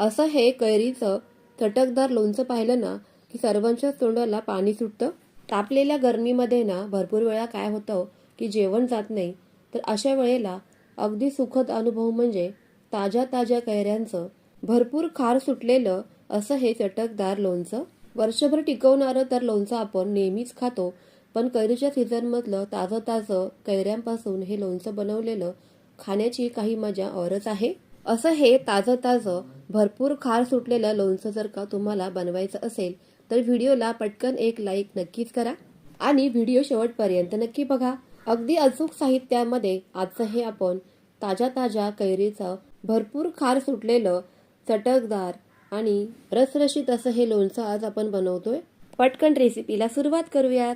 असं हे कैरीचं चटकदार लोणचं पाहिलं ना की सर्वांच्याच तोंडाला पाणी सुटतं. तापलेल्या गरमीमध्ये ना भरपूर वेळा काय होतं की जेवण जात नाही, तर अशा वेळेला अगदी सुखद अनुभव म्हणजे ताज्या ताज्या कैऱ्यांचं भरपूर खार सुटलेलं असं हे चटकदार लोणचं. वर्षभर टिकवणारं तर लोणचं आपण नेहमीच खातो, पण कैरीच्या सीझनमधलं ताजं ताजं कैऱ्यांपासून हे लोणचं बनवलेलं खाण्याची काही मजा औरच आहे. असं हे ताजं ताजं भरपूर खार सुटलेलं लोणचं जर का तुम्हाला बनवायचं असेल तर व्हिडिओला पटकन एक लाईक नक्कीच करा आणि व्हिडिओ शेवटपर्यंत नक्की बघा. अगदी अचूक साहित्यामध्ये आजचं हे आपण ताज्या ताज्या कैरीचं भरपूर खार सुटलेलं चटकदार आणि रसरशीत असं हे लोणचं आज आपण बनवतोय. पटकन रेसिपीला सुरुवात करूयात.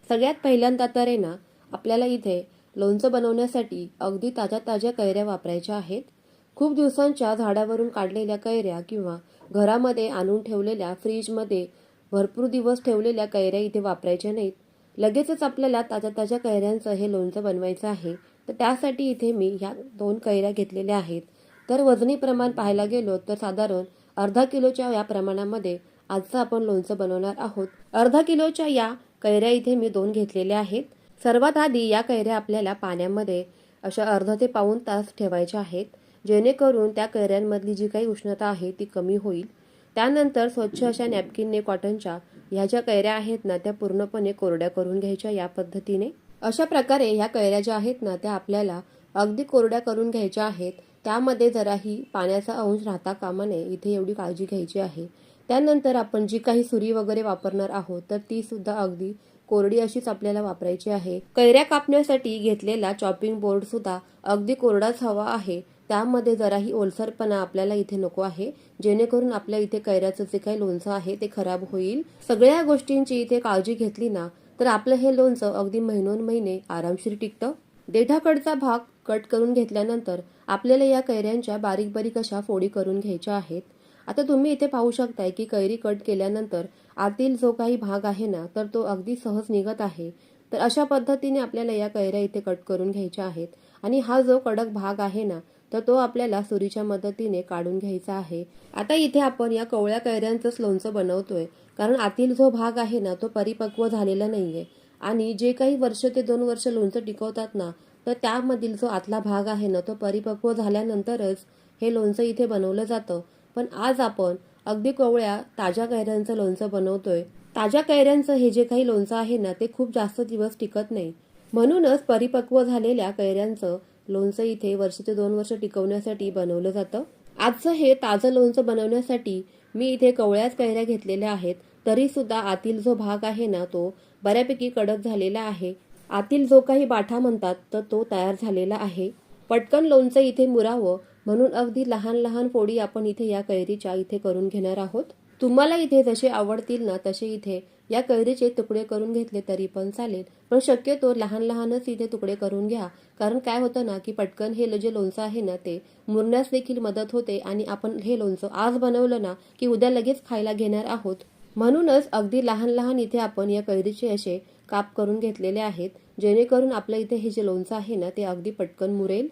सगळ्यात पहिल्यांदा तर आहे ना आपल्याला इथे लोणचं बनवण्यासाठी अगदी ताज्या ताज्या कैऱ्या वापरायच्या आहेत. खूप दिवसांच्या झाडावरून काढलेल्या कैऱ्या किंवा घरामध्ये आणून ठेवलेल्या फ्रीजमध्ये भरपूर दिवस ठेवलेल्या कैऱ्या इथे वापरायच्या नाहीत. लगेचच आपल्याला ताज्या ताज्या कैऱ्यांचं हे लोणचं बनवायचं आहे, तर त्यासाठी इथे मी ह्या 2 कैऱ्या घेतलेल्या आहेत. तर वजनी प्रमाण पाहायला गेलो तर साधारण अर्धा किलोच्या या प्रमाणामध्ये आजचं आपण लोणचं बनवणार आहोत. अर्धा किलोच्या या कैऱ्या इथे मी 2 घेतलेल्या आहेत. सर्वात आधी या कैऱ्या आपल्याला पाण्यामध्ये अशा अर्धा ते पाऊण तास ठेवायच्या आहेत, जेणेकरून त्या कैऱ्यांमधली जी काही उष्णता आहे ती कमी होईल. त्यानंतर स्वच्छ अशा नॅपकिनने कॉटनच्या ह्या ज्या कैऱ्या आहेत ना त्या पूर्णपणे कोरड्या करून घ्यायच्या. या पद्धतीने अशा प्रकारे ह्या कैऱ्या ज्या आहेत ना त्या आपल्याला अगदी कोरड्या करून घ्यायच्या आहेत. त्यामध्ये जराही पाण्याचा अंश राहता कामा नये, इथे एवढी काळजी घ्यायची आहे. त्यानंतर आपण जी काही सुरी वगैरे वापरणार आहोत तर ती सुद्धा अगदी कोरडी अशीच आपल्याला वापरायची आहे. कैऱ्या कापण्यासाठी घेतलेला चॉपिंग बोर्ड सुद्धा अगदी कोरडाच हवा आहे. त्यामध्ये जराही ओलसरपणा आपल्याला इथे नको आहे, जेणेकरून आपल्या इथे कैऱ्याचं जे काही लोणचं आहे ते खराब होईल. सगळ्या गोष्टींची इथे काळजी घेतली ना तर आपलं हे लोणचं अगदी महिनोन-महिने आरामशीर टिकतं. देठाकडचा भाग कट करून घेतल्यानंतर आपल्याला या कैऱ्यांच्या बारीक बारीक अशा फोडी करून घ्यायच्या आहेत. आता तुम्ही इथे पाहू शकताय की कैरी कट केल्यानंतर आतील जो काही भाग आहे ना तर तो अगदी सहज निघत आहे. तर अशा पद्धतीने आपल्याला या कैऱ्या इथे कट करून घ्यायच्या आहेत आणि हा जो कडक भाग आहे ना तर तो आपल्याला सुरीच्या मदतीने काढून घ्यायचा आहे. आता इथे आपण या कवळ्या कैऱ्यांचंच लोणचं बनवतोय, कारण आतील जो भाग आहे ना तो परिपक्व झालेला नाहीये आणि जे काही वर्ष ते 2 वर्ष लोणचं टिकवतात ना तर त्यामधील जो आतला भाग आहे ना तो परिपक्व झाल्यानंतरच हे लोणचं इथे बनवलं जातं. पण आज आपण अगदी कवळ्या ताज्या कैऱ्यांचं लोणचं बनवतोय. ताज्या कैऱ्यांचं हे जे काही लोणचं आहे ना ते खूप जास्त दिवस टिकत नाही, म्हणूनच परिपक्व झालेल्या कैऱ्यांचं लोणचं इथे वर्ष ते 2 वर्ष टिकवण्यासाठी बनवलं जातं. आजचं हे ताजं लोणचं बनवण्यासाठी मी इथे कवळ्याच कैऱ्या घेतलेल्या आहेत, तरी सुद्धा आतील जो भाग आहे ना तो बऱ्यापैकी कडक झालेला आहे. आतील जो काही बाठा म्हणतात तर तो तयार झालेला आहे. पटकन लोणचं इथे मुरावं म्हणून अगदी लहान लहान फोडी आपण इथे या कैरीच्या इथे करून घेणार आहोत. तुम्हाला इथे जसे आवडतील ना तसे इथे या कैरीचे तुकडे करून घेतले तरी पण चालेल, पण शक्यतो लहान लहानच इथे तुकडे करून घ्या. कारण काय होतं ना की पटकन हे जे लोणचं आहे ना ते मुरण्यास देखील मदत होते आणि आपण हे लोणचं आज बनवलं ना की उद्या लगेच खायला घेणार आहोत. म्हणूनच अगदी लहान लहान इथे आपण या कैरीचे असे काप करून घेतलेले आहेत, जेणेकरून आपल्या इथे हे जे लोणचं आहे ना ते अगदी पटकन मुरेल.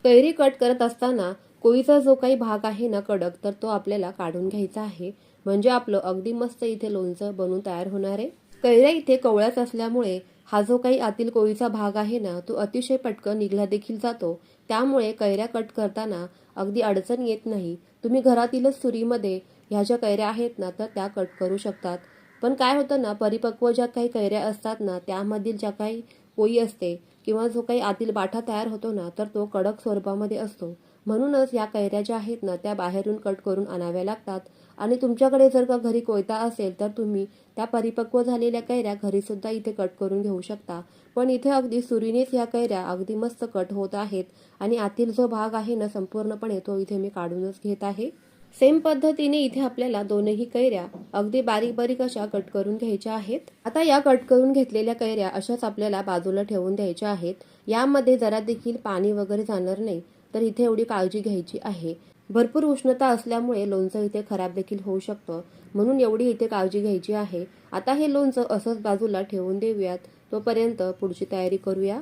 कैरी कट करत असताना कोळीचा जो काही भाग आहे ना कडक तर तो आपल्याला काढून घ्यायचा आहे, म्हणजे आपलं अगदी मस्त इथे लोणचं बनून तयार होणार आहे. कैऱ्या इथे कवळ्याच असल्यामुळे हा जो काही आतील कोळीचा भाग आहे ना तो अतिशय पटकन निघला देखील जातो. त्यामुळे कैऱ्या कट करताना अगदी अडचण येत नाही. तुम्ही घरातीलच सुरीमध्ये ह्या ज्या कैऱ्या आहेत ना तर त्या कट करू शकतात. पण काय होतं ना परिपक्व ज्या काही कैऱ्या असतात ना त्यामधील ज्या काही कोळी असते किंवा जो काही आतील बाठा तयार होतो ना तर तो कडक स्वरूपामध्ये असतो. म्हणूनच या कैऱ्या ज्या आहेत ना त्या बाहेरून कट करून आणाव्या लागतात. आणि तुमच्याकडे जर का घरी कोयता असेल तर तुम्ही त्या परिपक्व झालेल्या कैऱ्या घरी सुद्धा इथे कट करून घेऊ शकता. पण इथे अगदी सुरीनेच या कैऱ्या अगदी मस्त कट होत आहेत आणि आतील जो भाग आहे ना संपूर्णपणे तो इथे मी काढूनच घेत आहे. सेम पद्धतीने इथे आपल्याला दोनही कैऱ्या अगदी बारीक बारीक अशा कट करून घ्यायच्या आहेत. आता या कट करून घेतलेल्या कैऱ्या अशाच आपल्याला बाजूला ठेवून द्यायच्या आहेत. यामध्ये जरा देखील पाणी वगैरे जाणार नाही, तर इथे एवढी काळजी घ्यायची आहे. भरपूर उष्णता असल्यामुळे लोणचं इथे खराब देखील होऊ शकतं, म्हणून एवढी इथे काळजी घ्यायची आहे. आता हे लोणचं असंच बाजूला ठेवून देऊयात, तोपर्यंत पुढची तयारी करूया.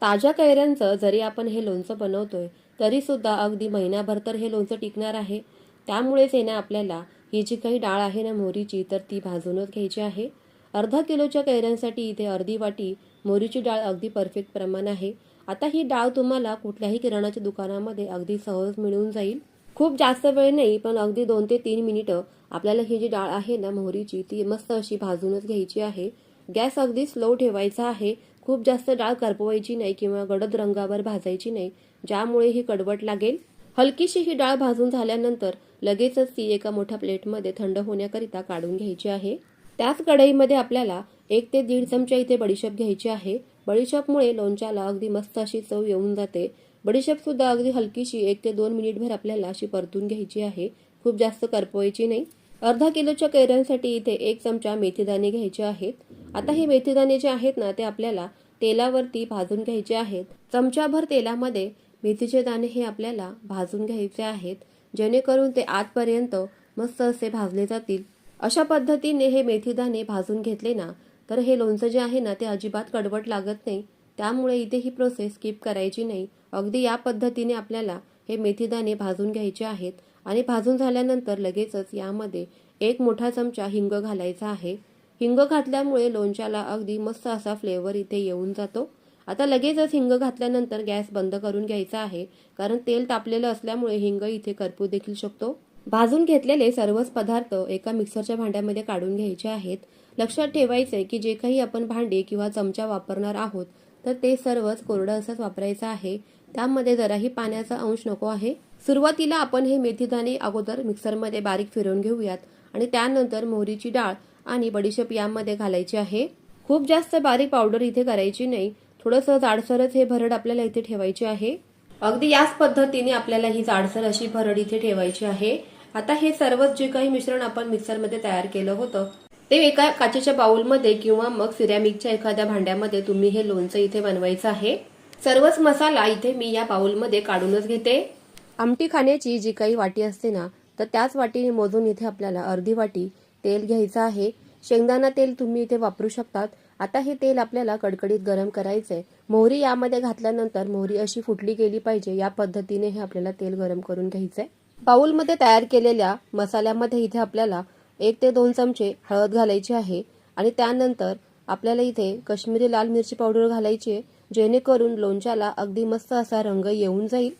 ताज्या कैऱ्यांचं जरी आपण हे लोणचं बनवतोय तरीसुद्धा अगदी महिनाभर तर हे लोणचं टिकणार आहे. त्यामुळेच आहे ना आपल्याला ही जी काही डाळ आहे ना मोहरीची तर ती भाजूनच घ्यायची आहे. अर्धा किलोच्या कैऱ्यांसाठी इथे अर्धी वाटी मोहरीची डाळ अगदी परफेक्ट प्रमाण आहे. आता ही डाळ तुम्हाला कुठल्याही किराणाच्या दुकानामध्ये अगदी सहज मिळून जाईल. खूप जास्त वेळ नाही, पण अगदी 2 ते 3 मिनिटं आपल्याला ही जी डाळ आहे ना मोहरीची ती मस्त अशी भाजूनच घ्यायची आहे. गॅस अगदी स्लो ठेवायचा आहे. खूप जास्त डाळ करपवायची नाही किंवा गडद रंगावर भाजायची नाही, ज्यामुळे ही कडवट लागेल. हलकीशी ही डाळ भाजून झाल्यानंतर लगेचच ती एका मोठ्या प्लेटमध्ये थंड होण्याकरिता काढून घ्यायची आहे. त्याच कढईमध्ये आपल्याला 1 ते 1.5 चमचा इथे बडीशेप घ्यायची आहे. बडीशेपमुळे लोणच्याला अगदी मस्त अशी चव येऊन जाते. बडीशेप सुद्धा अगदी हलकीशी 1 ते 2 मिनिटभर आपल्याला अशी परतून घ्यायची आहे. खूप जास्त करपवायची नाही. अर्धा किलोच्या कैऱ्यांसाठी इथे 1 चमचा मेथीदाणे घ्यायचे आहेत. आता हे मेथीदाणे जे आहेत ना ते आपल्याला तेलावरती भाजून घ्यायचे आहेत. चमचाभर तेलामध्ये मेथीचे दाणे हे आपल्याला भाजून घ्यायचे आहेत, जेणेकरून ते आतपर्यंत मस्त असे भाजले जातील. अशा पद्धतीने हे मेथीदाणे भाजून घेतले ना तर हे लोणचं जे आहे ना ते अजिबात कडवट लागत नाही. त्यामुळे इथे ही प्रोसेस स्किप करायची नाही. अगदी या पद्धतीने आपल्याला हे मेथीदाणे भाजून घ्यायचे आहेत आणि भाजून झाल्यानंतर लगेचच यामध्ये 1 मोठा चमचा हिंग घालायचा आहे. हिंग घातल्यामुळे लोणच्याला अगदी मस्त असा फ्लेवर इथे येऊन जातो. आता लगेचच हिंग घातल्यानंतर गॅस बंद करून घ्यायचा आहे, कारण तेल तापलेलं असल्यामुळे हिंग इथे करपू देखील शकतो. भाजून घेतलेले सर्वच पदार्थ एका मिक्सरच्या भांड्यामध्ये काढून घ्यायचे आहेत. लक्षात ठेवायचे की जे काही आपण भांडे किंवा चमचा वापरणार आहोत तर ते सर्वच कोरडं असंच वापरायचं आहे. त्यामध्ये जराही पाण्याचा अंश नको आहे. सुरुवातीला आपण हे मेथीदाणे अगोदर मिक्सरमध्ये बारीक फिरवून घेऊयात आणि त्यानंतर मोहरीची डाळ आणि बडीशेप यामध्ये घालायची आहे. खूप जास्त बारीक पावडर इथे करायची नाही. थोडंसं जाडसरच हे भरड आपल्याला इथे ठेवायची आहे. अगदी याच पद्धतीने आपल्याला ही जाडसर अशी भरड इथे ठेवायची आहे. आता हे सर्वच जे काही मिश्रण आपण मिक्सरमध्ये तयार केलं होतं ते एका काचेच्या बाउलमध्ये किंवा मग सिरॅमिकच्या एखाद्या भांड्यामध्ये तुम्ही हे लोणचं इथे बनवायचं आहे. सर्वच मसाला इथे मी या बाउलमध्ये काढूनच घेते. आमटी खाण्याची जी काही वाटी असते ना तर त्याच वाटीने मोजून इथे आपल्याला अर्धी वाटी तेल घ्यायचं आहे. शेंगदाणा तेल तुम्ही इथे वापरू शकतात. आता हे तेल आपल्याला कडकडीत गरम करायचंय. मोहरी यामध्ये घातल्यानंतर मोहरी अशी फुटली गेली पाहिजे, या पद्धतीने हे आपल्याला तेल गरम करून घ्यायचंय. बाउलमध्ये तयार केलेल्या मसाल्यामध्ये इथे आपल्याला 1 ते 2 चमचे हळद घालायची आहे आणि त्यानंतर आपल्याला इथे काश्मीरी लाल मिरची पावडर घालायची आहे, जेणेकरून लोणच्याला अगदी मस्त असा रंग येऊन जाईल.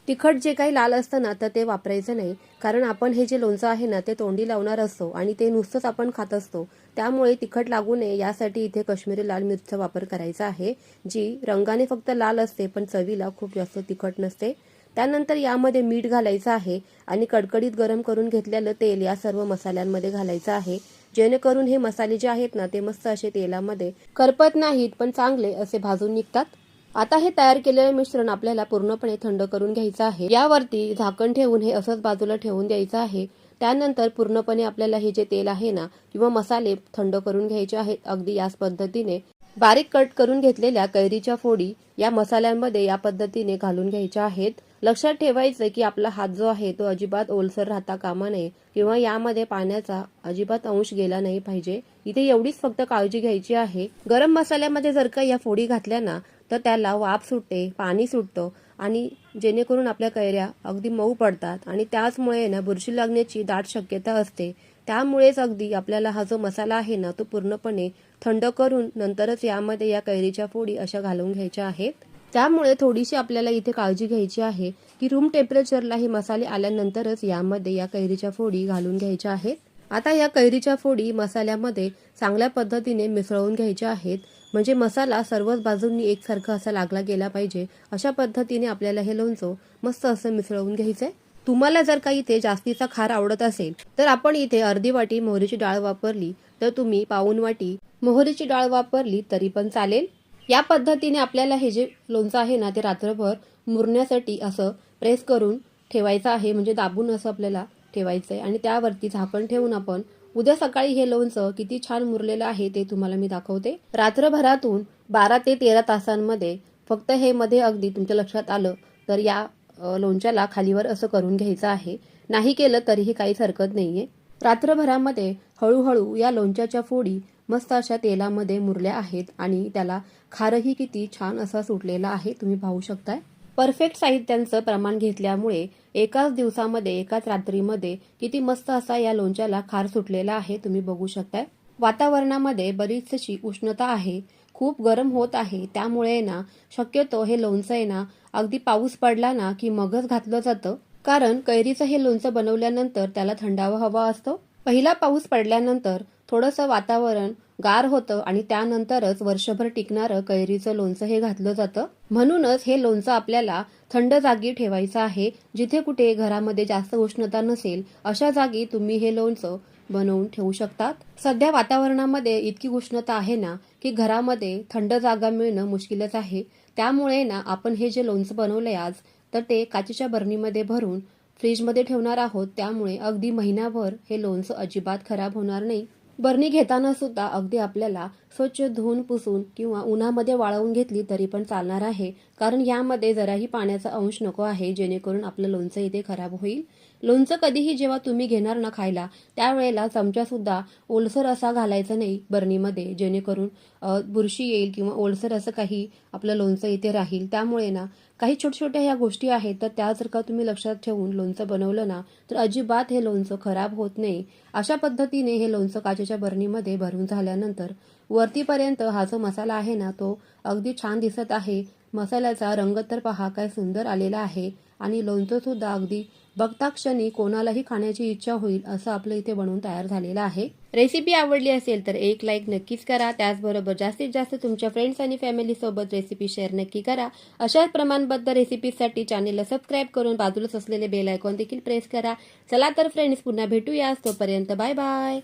तिखट जे काही लाल असतं ना तर ते वापरायचं नाही, कारण आपण हे जे लोणचं आहे ना ते तोंडी लावणार असतो आणि ते नुसतंच आपण खात असतो. त्यामुळे तिखट लागू नये यासाठी इथे काश्मीरी लाल मिरचीचा वापर करायचा आहे, जी रंगाने फक्त लाल असते पण चवीला खूप जास्त तिखट नसते. त्यानंतर यामध्ये मीठ घालायचं आहे आणि कडकडीत गरम करून घेतलेलं तेल या सर्व मसाल्यांमध्ये घालायचं आहे, जेणेकरून हे मसाले जे आहेत ना ते मस्त असे तेलामध्ये करपत नाहीत पण चांगले असे भाजून निघतात. आता हे तयार केलेले मिश्रण आपल्याला पूर्णपणे थंड करून घ्यायचं आहे. यावरती झाकण ठेवून हे असंच बाजूला ठेवून द्यायचं आहे. त्यानंतर पूर्णपणे आपल्याला हे जे तेल आहे ना किंवा मसाले थंड करून घ्यायचे आहेत. अगदी याच पद्धतीने बारीक कट करून घेतलेल्या कैरीच्या फोडी या मसाल्यांमध्ये या पद्धतीने घालून घ्यायच्या आहेत. लक्षात ठेवायचं की आपला हात जो आहे तो अजिबात ओलसर राहता कामा नये किंवा यामध्ये पाण्याचा अजिबात अंश गेला नाही पाहिजे. इथे एवढीच फक्त काळजी घ्यायची आहे. गरम मसाल्यामध्ये जर का या फोडी घातल्या ना तर त्याला वाफ सुटते, पाणी सुटतं आणि जेणेकरून आपल्या कैऱ्या अगदी मऊ पडतात आणि त्याचमुळे ना बुरशी लागण्याची दाट शक्यता असते. त्यामुळेच अगदी आपल्याला हा जो मसाला आहे ना तो पूर्णपणे थंड करून नंतरच यामध्ये या कैरीच्या फोडी अशा घालून घ्यायच्या आहेत. त्यामुळे थोडीशी आपल्याला इथे काळजी घ्यायची आहे की रूम टेम्परेचरला हे मसाले आल्यानंतरच यामध्ये या कैरीच्या फोडी घालून घ्यायच्या आहेत. आता या कैरीच्या फोडी मसाल्यामध्ये चांगल्या पद्धतीने मिसळून घ्यायच्या आहेत, म्हणजे मसाला सर्वच बाजूंनी एकसारखा असा लागला गेला पाहिजे. अशा पद्धतीने आपल्याला हे लोणचं मस्त असं मिसळून घ्यायचंय. तुम्हाला जर का इथे जास्तीचा खार आवडत असेल तर आपण इथे अर्धी वाटी मोहरीची डाळ वापरली तर तुम्ही पाऊण वाटी मोहरीची डाळ वापरली तरी पण चालेल. या पद्धतीने आपल्याला हे जे लोणचं आहे ना ते रात्रभर मुरण्यासाठी असं प्रेस करून ठेवायचं आहे, म्हणजे दाबून असं आपल्याला ठेवायचंय आणि त्यावरती झाकण ठेवून आपण उद्या सकाळी हे लोणचं किती छान मुरलेलं आहे ते तुम्हाला मी दाखवते. रात्रभरातून 12 ते 13 तासांमध्ये फक्त हे मध्ये अगदी तुमच्या लक्षात आलं तर या लोणच्याला खालीवर असं करून घ्यायचं आहे. नाही केलं तरीही काहीच हरकत नाहीये. रात्रभरामध्ये हळूहळू या लोणच्याच्या फोडी मस्त अशा तेलामध्ये मुरल्या आहेत आणि त्याला खारही किती छान असा सुटलेला आहे, तुम्ही पाहू शकताय. परफेक्ट साहित्यांचं प्रमाण घेतल्यामुळे एकाच दिवसामध्ये एकाच रात्रीमध्ये किती मस्त असा या लोणच्याला खार सुटलेला आहे, तुम्ही बघू शकताय. वातावरणामध्ये बरीचशी उष्णता आहे, खूप गरम होत आहे, त्यामुळे ना शक्यतो हे लोणचं आहे ना अगदी पाऊस पडला ना की मगच घातलं जातं. कारण कैरीचं हे लोणचं बनवल्यानंतर त्याला थंडावा हवा असतो. पहिला पाऊस पडल्यानंतर थोडंसं वातावरण गार होतं आणि त्यानंतरच वर्षभर टिकणारं कैरीचं लोणचं हे घातलं जातं. म्हणूनच हे लोणचं आपल्याला थंड जागी ठेवायचं आहे. जिथे कुठे घरामध्ये जास्त उष्णता नसेल अशा जागी तुम्ही हे लोणचं बनवून ठेवू शकतात. सध्या वातावरणामध्ये इतकी उष्णता आहे ना की घरामध्ये थंड जागा मिळणं मुश्किलच आहे. त्यामुळे ना आपण हे जे लोणचं बनवलंय आज, तर ते काचेच्या बरणीमध्ये भरून फ्रीजमध्ये ठेवणार आहोत. त्यामुळे अगदी महिनाभर हे लोणचं अजिबात खराब होणार नाही. बरणी घेताना सुद्धा अगदी आपल्याला स्वच्छ धुवून पुसून किंवा उन्हामध्ये वाळवून घेतली तरी पण चालणार आहे. कारण यामध्ये जराही पाण्याचा अंश नको आहे, जेणेकरून आपलं लोणचं इथे खराब होईल. लोणचं कधीही जेव्हा तुम्ही घेणार ना खायला, त्यावेळेला चमचा सुद्धा ओलसर असा घालायचा नाही बरणीमध्ये, जेणेकरून बुरशी येईल किंवा ओलसर असं काही आपलं लोणचं इथे राहील. त्यामुळे ना काही छोट्या ह्या गोष्टी आहेत, तर त्या जर का तुम्ही लक्षात ठेवून लोणचं बनवलं ना तर अजिबात हे लोणचं खराब होत नाही. अशा पद्धतीने हे लोणचं काचेच्या बरणीमध्ये भरून झाल्यानंतर वरतीपर्यंत हा जो मसाला आहे ना तो अगदी छान दिसत आहे. मसाल्याचा रंग तर पहा काय सुंदर आलेला आहे आणि लोणचं सुद्धा अगदी बघता क्षणी कोणालाही खाण्याची इच्छा होईल असं आपलं इथे बनवून तयार झालेलं आहे. रेसिपी आवडली असेल तर एक लाईक नक्कीच करा. त्याचबरोबर जास्तीत जास्त तुमच्या फ्रेंड्स आणि फॅमिली सोबत रेसिपी शेअर नक्की करा. अशाच प्रमाणबद्ध रेसिपीसाठी चॅनेलला सबस्क्राईब करून बाजूलाच असलेले बेल आयकॉन देखील प्रेस करा. चला तर फ्रेंड्स, पुन्हा भेटूया. तोपर्यंत बाय बाय.